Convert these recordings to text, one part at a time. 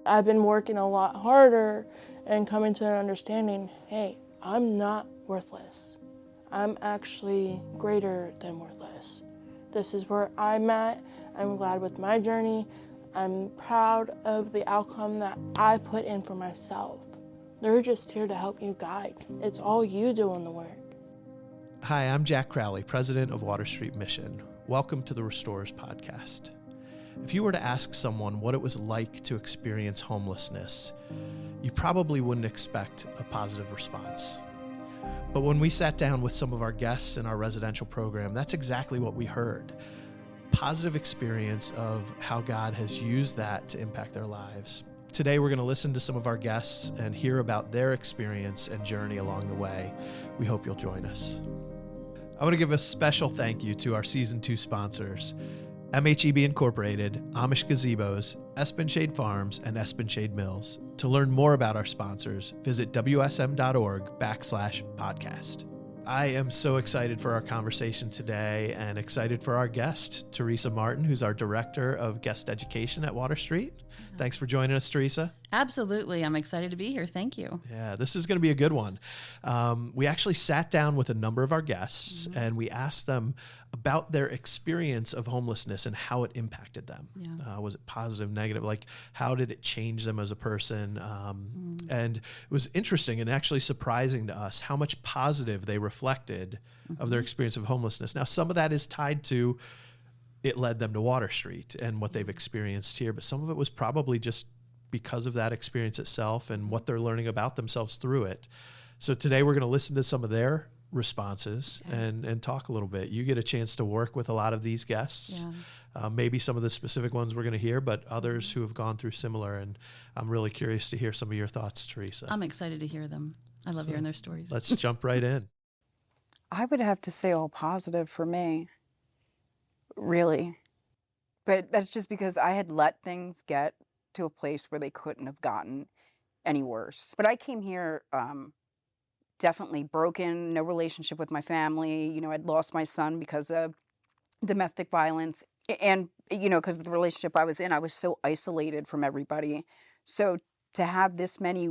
I've been working a lot harder and coming to an understanding, hey, I'm not worthless. I'm actually greater than worthless. This is where I'm at. I'm glad with my journey. I'm proud of the outcome that I put in for myself. They're just here to help you guide. It's all you doing the work. Hi, I'm Jack Crowley, president of Water Street Mission. Welcome to the Restorers Podcast. If you were to ask someone what it was like to experience homelessness, you probably wouldn't expect a positive response. But when we sat down with some of our guests in our residential program, that's exactly what we heard. Positive experience of how God has used that to impact their lives. Today, we're going to listen to some of our guests and hear about their experience and journey along the way. We hope you'll join us. I want to give a special thank you to our Season 2 sponsors, MHEB Incorporated, Amish Gazebos, Espenshade Farms, and Espenshade Mills. To learn more about our sponsors, visit wsm.org/podcast. I am so excited for our conversation today and excited for our guest, Teresa Martin, who's our Director of Guest Education at Water Street. Thanks for joining us, Teresa. Absolutely. I'm excited to be here. Thank you. Yeah, this is going to be a good one. We actually sat down with a number of our guests and we asked them about their experience of homelessness and how it impacted them. Yeah. Was it positive, negative? Like, how did it change them as a person? And it was interesting and actually surprising to us how much positive they reflected of their experience of homelessness. Now, some of that is tied to it led them to Water Street and what they've experienced here, but some of it was probably just because of that experience itself and what they're learning about themselves through it. So today we're going to listen to some of their responses and talk a little bit. You get a chance to work with a lot of these guests, maybe some of the specific ones we're going to hear, but others who have gone through similar. And I'm really curious to hear some of your thoughts, Teresa. I'm excited to hear them. I love hearing their stories. Let's jump right in. I would have to say all positive for me, really. But that's just because I had let things get to a place where they couldn't have gotten any worse. But I came here definitely broken, no relationship with my family. You know, I'd lost my son because of domestic violence. And, you know, because of the relationship I was in, I was so isolated from everybody. So to have this many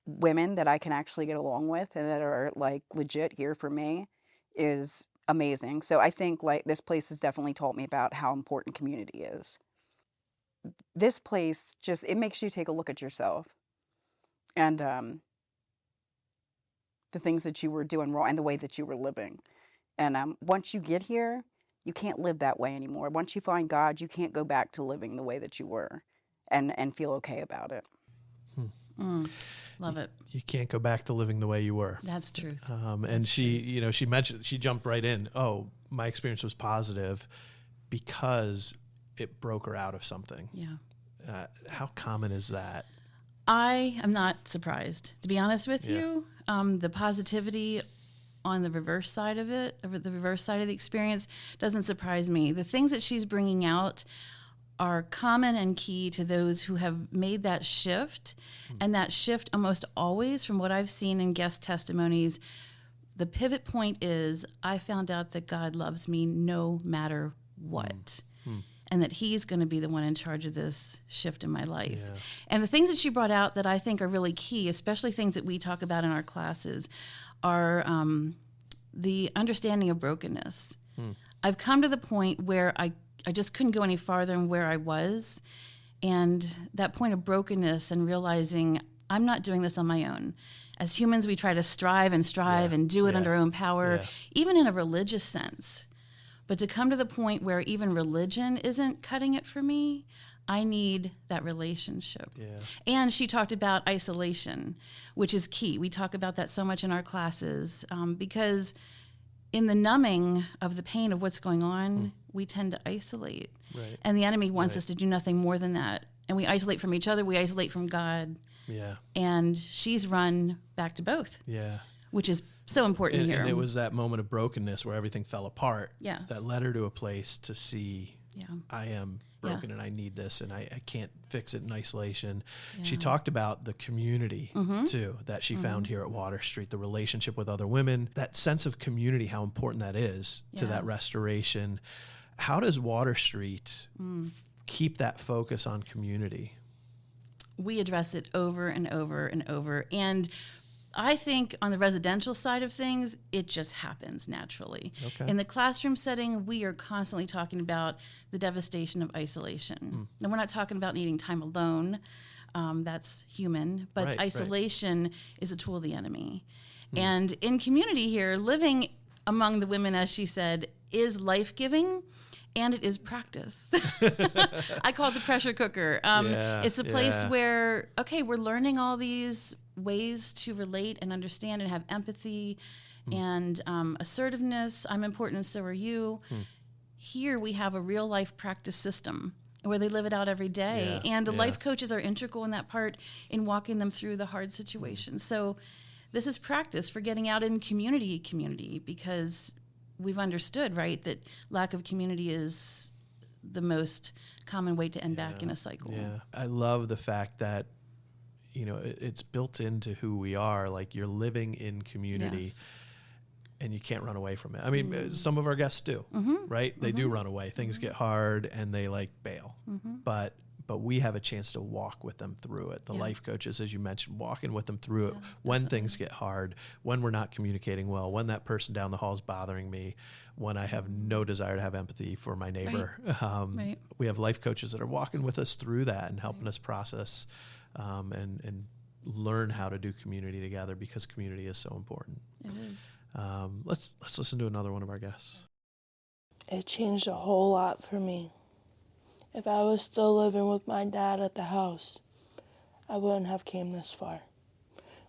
women that I can actually get along with and that are like legit here for me is amazing. So I think like this place has definitely taught me about how important community is. This place just, it makes you take a look at yourself and the things that you were doing wrong and the way that you were living. And once you get here, you can't live that way anymore. Once you find God, you can't go back to living the way that you were and feel okay about it. Love it. You can't go back to living the way you were. That's truth. And she mentioned, she jumped right in. Oh, my experience was positive because it broke her out of something. Yeah. How common is that? I am not surprised, to be honest with you. The positivity on the reverse side of it, the reverse side of the experience, doesn't surprise me. The things that she's bringing out are common and key to those who have made that shift. And that shift almost always, from what I've seen in guest testimonies, the pivot point is, I found out that God loves me no matter what. And that he's going to be the one in charge of this shift in my life. Yeah. And the things that she brought out that I think are really key, especially things that we talk about in our classes, are the understanding of brokenness. I've come to the point where I just couldn't go any farther than where I was. And that point of brokenness and realizing I'm not doing this on my own. As humans, we try to strive and do it under our own power, even in a religious sense. But to come to the point where even religion isn't cutting it for me, I need that relationship. Yeah. And she talked about isolation, which is key. We talk about that so much in our classes because in the numbing of the pain of what's going on, we tend to isolate. Right. And the enemy wants us to do nothing more than that. And we isolate from each other, we isolate from God. Yeah. And she's run back to both. Yeah. Which is so important here. And it was that moment of brokenness where everything fell apart that led her to a place to see, I am broken and I need this and I can't fix it in isolation. Yeah. She talked about the community too that she found here at Water Street, the relationship with other women, that sense of community, how important that is to that restoration. How does Water Street keep that focus on community? we address it over and over and over. And I think on the residential side of things, it just happens naturally. Okay. In the classroom setting, we are constantly talking about the devastation of isolation. And we're not talking about needing time alone. That's human. But Right, isolation is a tool of the enemy. And in community here, living among the women, as she said, is life-giving. And it is practice. I call it the pressure cooker. It's a place where, okay, we're learning all these ways to relate and understand and have empathy and assertiveness. I'm important and so are you. Here we have a real life practice system where they live it out every day. And the life coaches are integral in that part in walking them through the hard situations. So this is practice for getting out in community, because we've understood, right, that lack of community is the most common way to end back in a cycle. Yeah. I love the fact that, you know, it's built into who we are. Like, you're living in community and you can't run away from it. I mean, some of our guests do, right? They do run away. Things get hard and they like bail. But we have a chance to walk with them through it. The life coaches, as you mentioned, walking with them through it when things get hard, when we're not communicating well, when that person down the hall is bothering me, when I have no desire to have empathy for my neighbor. We have life coaches that are walking with us through that and helping us process and learn how to do community together, because community is so important. It is. Let's listen to another one of our guests. It changed a whole lot for me. If I was still living with my dad at the house, I wouldn't have came this far.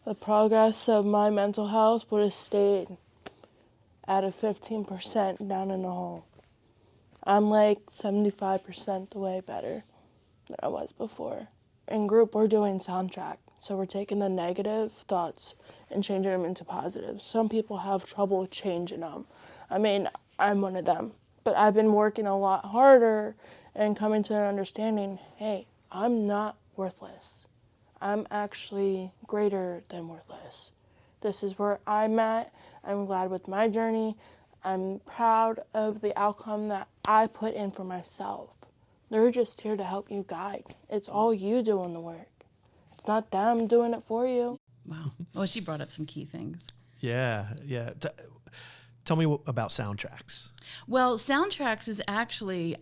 The progress of my mental health would have stayed at a 15% down in the hole. I'm like 75% the way better than I was before. In group, we're doing soundtrack, so we're taking the negative thoughts and changing them into positive. Some people have trouble changing them. I mean, I'm one of them. But I've been working a lot harder and coming to an understanding, hey, I'm not worthless. I'm actually greater than worthless. This is where I'm at. I'm glad with my journey. I'm proud of the outcome that I put in for myself. They're just here to help you guide. It's all you doing the work. It's not them doing it for you. Wow. Well, she brought up some key things. Yeah. Tell me about soundtracks. Well, soundtracks is actually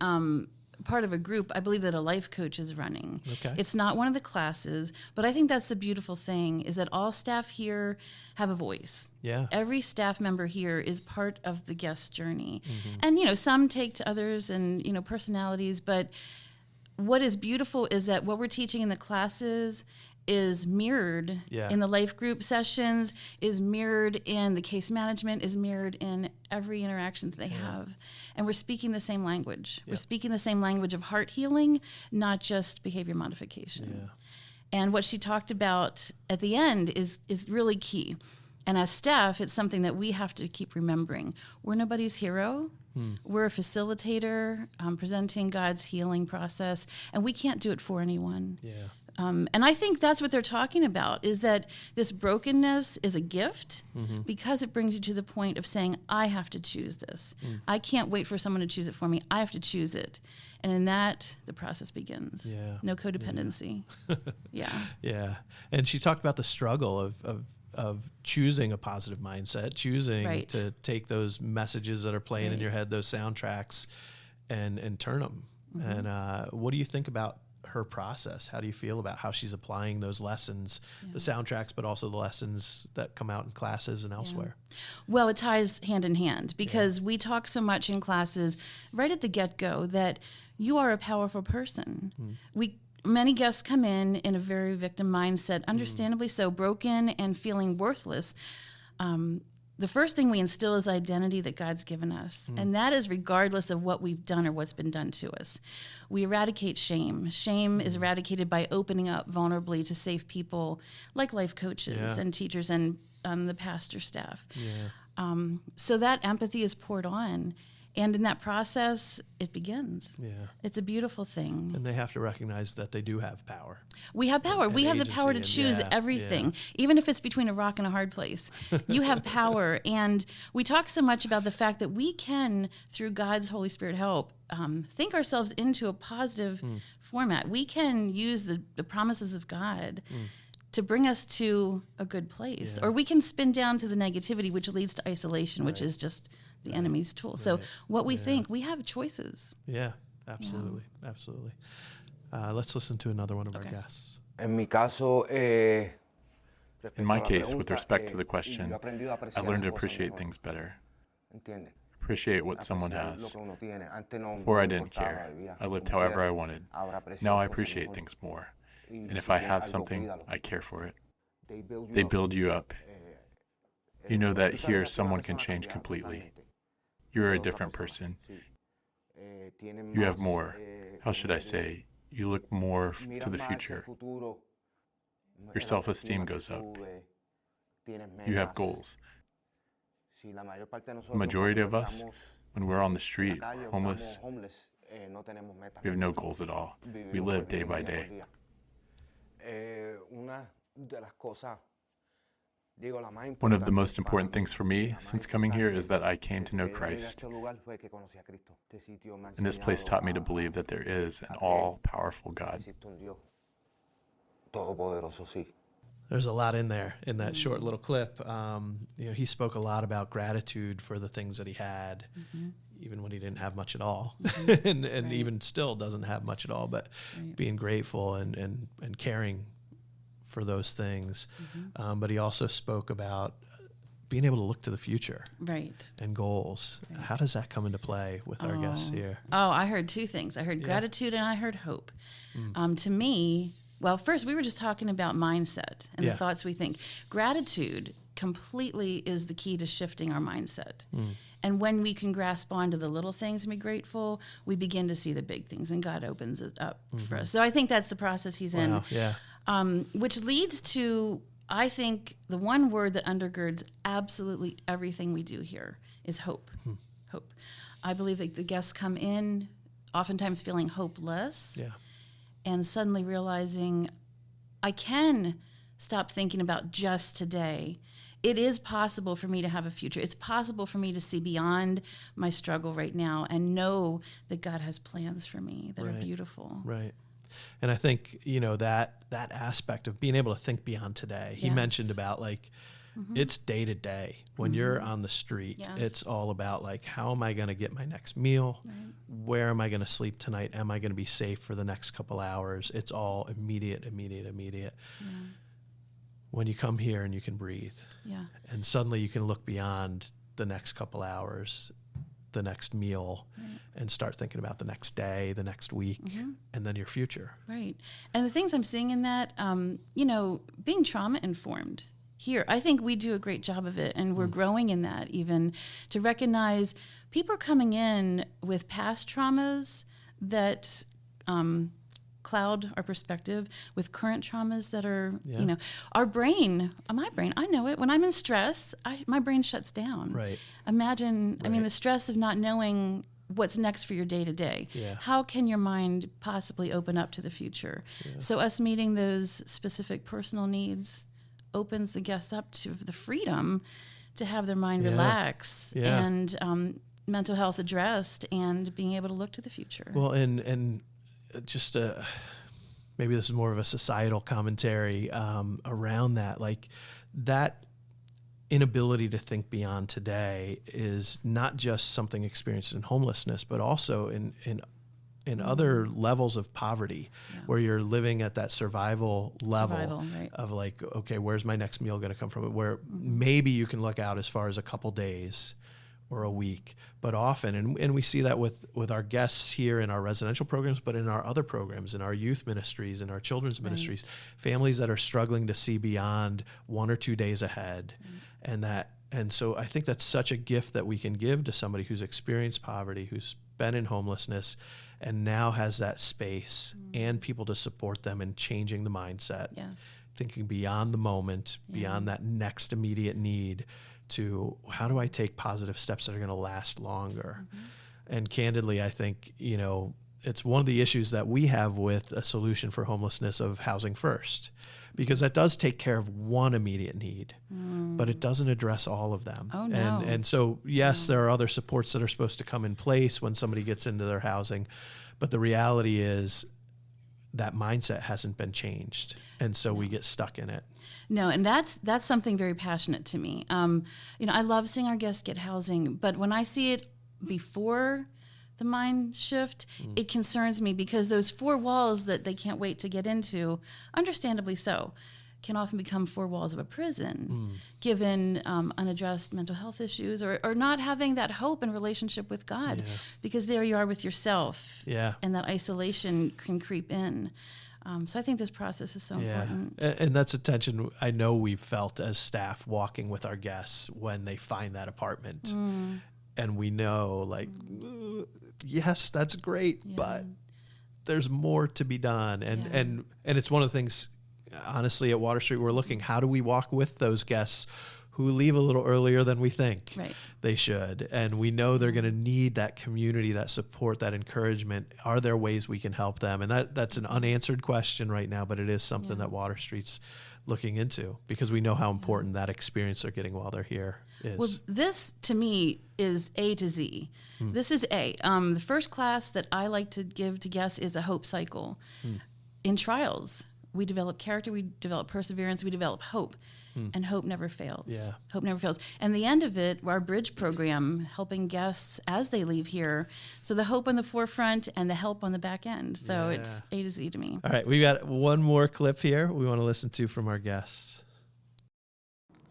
part of a group, I believe, that a life coach is running. Okay. It's not one of the classes, but I think that's the beautiful thing, is that all staff here have a voice. Yeah. Every staff member here is part of the guest journey. And, you know, some take to others and, you know, personalities, but what is beautiful is that what we're teaching in the classes is mirrored in the life group sessions, is mirrored in the case management, is mirrored in every interaction that they have. And we're speaking the same language. We're speaking the same language of heart healing, not just behavior modification. And what she talked about at the end is really key. And as staff, it's something that we have to keep remembering. We're nobody's hero. We're a facilitator presenting God's healing process, and we can't do it for anyone. And I think that's what they're talking about, is that this brokenness is a gift because it brings you to the point of saying, I have to choose this. I can't wait for someone to choose it for me. I have to choose it. And in that, the process begins. No codependency. Yeah. And she talked about the struggle of choosing a positive mindset, choosing to take those messages that are playing in your head, those soundtracks, and turn them. And what do you think about her process? How do you feel about how she's applying those lessons, the soundtracks, but also the lessons that come out in classes and elsewhere? Well, it ties hand in hand, because we talk so much in classes right at the get-go that you are a powerful person. Many guests come in a very victim mindset, understandably so, broken and feeling worthless. The first thing we instill is identity that God's given us, and that is regardless of what we've done or what's been done to us. We eradicate shame. Shame is eradicated by opening up vulnerably to safe people like life coaches and teachers and the pastor staff. So that empathy is poured on. And in that process, it begins. Yeah. It's a beautiful thing. And they have to recognize that they do have power. We have power. We have the power to agency, choose and everything, even if it's between a rock and a hard place. You have power. And we talk so much about the fact that we can, through God's Holy Spirit help, think ourselves into a positive format. We can use the promises of God to bring us to a good place. Or we can spin down to the negativity, which leads to isolation, which is just the enemy's tool. So what we think, we have choices. Yeah, absolutely. Absolutely. Let's listen to another one of our guests. In my case, with respect to the question, I learned to appreciate things better. Appreciate what someone has. Before I didn't care. I lived however I wanted. Now I appreciate things more. And if I have something, I care for it. They build you up. You know that here someone can change completely. You're a different person. You have more. How should I say? You look more to the future. Your self-esteem goes up. You have goals. The majority of us, when we're on the street, homeless, we have no goals at all. We live day by day. One of the most important things for me since coming here is that I came to know Christ. And this place taught me to believe that there is an all-powerful God. There's a lot in there in that short little clip. He spoke a lot about gratitude for the things that he had, even when he didn't have much at all, and even still doesn't have much at all, but being grateful and caring for those things. But he also spoke about being able to look to the future, and goals. How does that come into play with our guests here? I heard two things. I heard gratitude and I heard hope. To me, well, first, we were just talking about mindset and the thoughts we think. Gratitude completely is the key to shifting our mindset. And when we can grasp onto the little things and be grateful, we begin to see the big things, and God opens it up for us. So I think that's the process he's in. Which leads to, I think, the one word that undergirds absolutely everything we do here is hope. Hope. I believe that the guests come in oftentimes feeling hopeless. And suddenly realizing I can stop thinking about just today. It is possible for me to have a future. It's possible for me to see beyond my struggle right now and know that God has plans for me that are beautiful. Right. And I think, that aspect of being able to think beyond today. He mentioned about it's day to day. When you're on the street, it's all about how am I going to get my next meal? Where am I going to sleep tonight? Am I going to be safe for the next couple hours? It's all immediate. When you come here and you can breathe, and suddenly you can look beyond the next couple hours, the next meal, and start thinking about the next day, the next week, and then your future. Right. And the things I'm seeing in that, being trauma informed. Here, I think we do a great job of it, and we're growing in that even to recognize people are coming in with past traumas that cloud our perspective with current traumas that are, our brain, my brain, I know it. When I'm in stress, my brain shuts down. Right. Imagine, the stress of not knowing what's next for your day to day. How can your mind possibly open up to the future? So us meeting those specific personal needs opens the guests up to the freedom to have their mind relax and mental health addressed and being able to look to the future. Well, and just maybe this is more of a societal commentary around that. That inability to think beyond today is not just something experienced in homelessness, but also in other levels of poverty where you're living at that survival level of okay, where's my next meal going to come from? Where maybe you can look out as far as a couple days or a week, but often, and we see that with our guests here in our residential programs, but in our other programs, in our youth ministries, in our children's ministries, families that are struggling to see beyond 1 or 2 days ahead. And so I think that's such a gift that we can give to somebody who's experienced poverty, who's been in homelessness, and now has that space and people to support them in changing the mindset, thinking beyond the moment, beyond that next immediate need to how do I take positive steps that are going to last longer. And candidly, I think, it's one of the issues that we have with a solution for homelessness of housing first, because that does take care of one immediate need, but it doesn't address all of them. Oh, no. And so, yes, there are other supports that are supposed to come in place when somebody gets into their housing, but the reality is that mindset hasn't been changed. And so we get stuck in it. No, and that's something very passionate to me. I love seeing our guests get housing, but when I see it before the mind shift, it concerns me, because those four walls that they can't wait to get into, understandably so, can often become four walls of a prison, given unaddressed mental health issues, or not having that hope and relationship with God, because there you are with yourself, and that isolation can creep in. So I think this process is so important. And that's a tension I know we've felt as staff walking with our guests when they find that apartment. And we know, yes, that's great, but there's more to be done. And it's one of the things, honestly, at Water Street, we're looking, how do we walk with those guests who leave a little earlier than we think they should? And we know they're going to need that community, that support, that encouragement. Are there ways we can help them? And that's an unanswered question right now, but it is something that Water Street's looking into, because we know how important that experience they're getting while they're here is. Well, this to me is A to Z. This is A. The first class that I like to give to guests is a hope cycle. In trials, we develop character, we develop perseverance, we develop hope. And hope never fails. Hope never fails. And the end of it, our bridge program, helping guests as they leave here. So the hope on the forefront and the help on the back end. So it's A to Z to me. All right, we got one more clip here we want to listen to from our guests.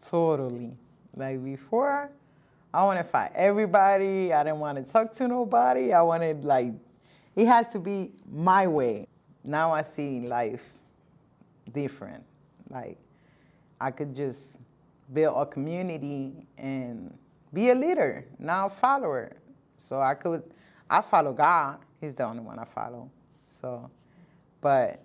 Totally. Like before, I want to fight everybody. I didn't want to talk to nobody. I wanted, it has to be my way. Now I see life different. I could just build a community and be a leader, not a follower. So I follow God. He's the only one I follow. So, but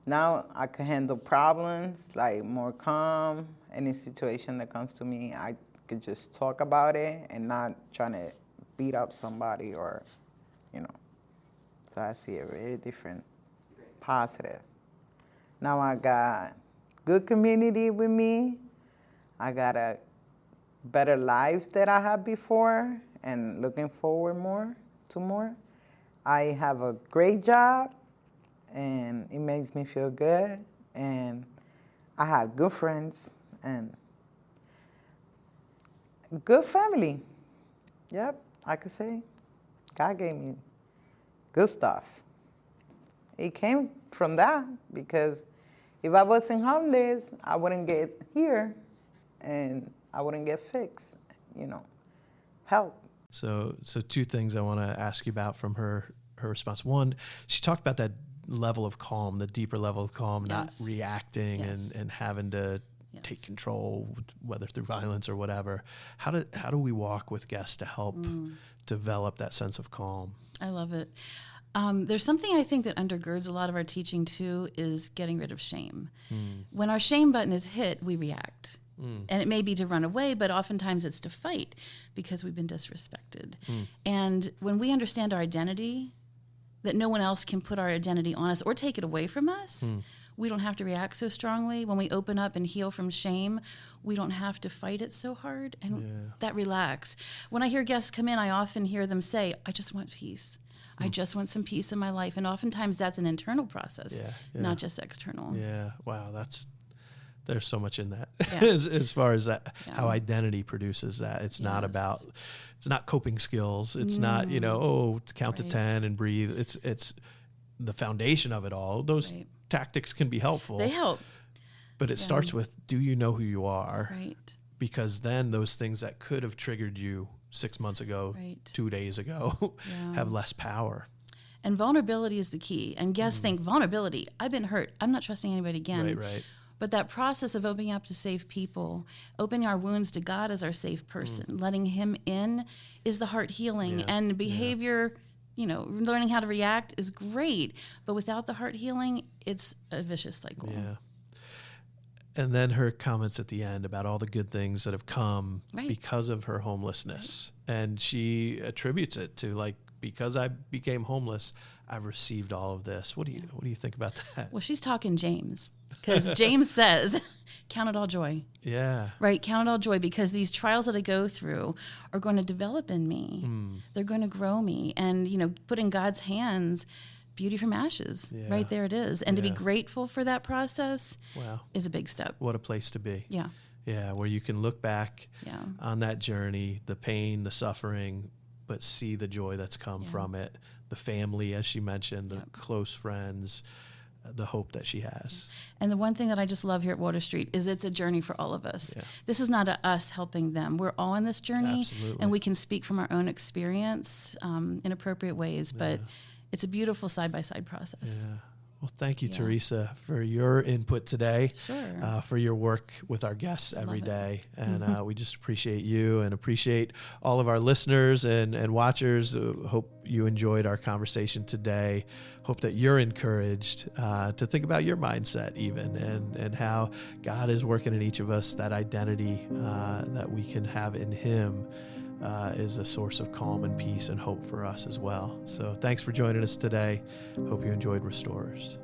now I can handle problems, more calm. Any situation that comes to me, I could just talk about it and not trying to beat up somebody or, So I see it very different, positive. Now I got good community with me. I got a better life than I had before and looking forward to more. I have a great job and it makes me feel good, and I have good friends and good family. Yep, I could say God gave me good stuff. It came from that, because if I wasn't homeless, I wouldn't get here and I wouldn't get fixed, help. So two things I want to ask you about from her response. One, she talked about that level of calm, the deeper level of calm, not reacting and having to take control, whether through violence or whatever. How do we walk with guests to help develop that sense of calm? I love it. There's something I think that undergirds a lot of our teaching too, is getting rid of shame. When our shame button is hit, we react. And it may be to run away, but oftentimes it's to fight because we've been disrespected. And when we understand our identity, that no one else can put our identity on us or take it away from us, we don't have to react so strongly. When we open up and heal from shame, we don't have to fight it so hard, and that relax. When I hear guests come in, I often hear them say, I just want peace. I just want some peace in my life. And oftentimes that's an internal process, not just external. Yeah. Wow. There's so much in that as far as that, how identity produces that. It's not about, it's not coping skills. It's not, count to 10 and breathe. It's the foundation of it all. Those tactics can be helpful. They help. But it starts with, do you know who you are? Right. Because then those things that could have triggered you 6 months ago, 2 days ago, have less power. And vulnerability is the key. And guests think, vulnerability, I've been hurt, I'm not trusting anybody again. Right. But that process of opening up to safe people, opening our wounds to God as our safe person, letting him in, is the heart healing. And behavior, learning how to react is great. But without the heart healing, it's a vicious cycle. Yeah. And then her comments at the end about all the good things that have come Right. because of her homelessness. Right. And she attributes it to, like, because I became homeless, I've received all of this. What do you think about that? Well, she's talking James, because James says, count it all joy. Yeah. Right? Count it all joy, because these trials that I go through are going to develop in me. They're going to grow me. And, put in God's hands, beauty from ashes. Yeah. Right there it is. And to be grateful for that process is a big step. What a place to be. Yeah. Yeah, where you can look back on that journey, the pain, the suffering, but see the joy that's come from it, the family, as she mentioned, the close friends, the hope that she has. And the one thing that I just love here at Water Street is it's a journey for all of us. Yeah. This is not us helping them. We're all on this journey. Absolutely. And we can speak from our own experience in appropriate ways, but it's a beautiful side-by-side process. Yeah. Well, thank you, Teresa, for your input today, for your work with our guests every day. And we just appreciate you and appreciate all of our listeners and watchers. Hope you enjoyed our conversation today. Hope that you're encouraged to think about your mindset even and how God is working in each of us, that identity that we can have in Him. Is a source of calm and peace and hope for us as well. So thanks for joining us today. Hope you enjoyed Restorers.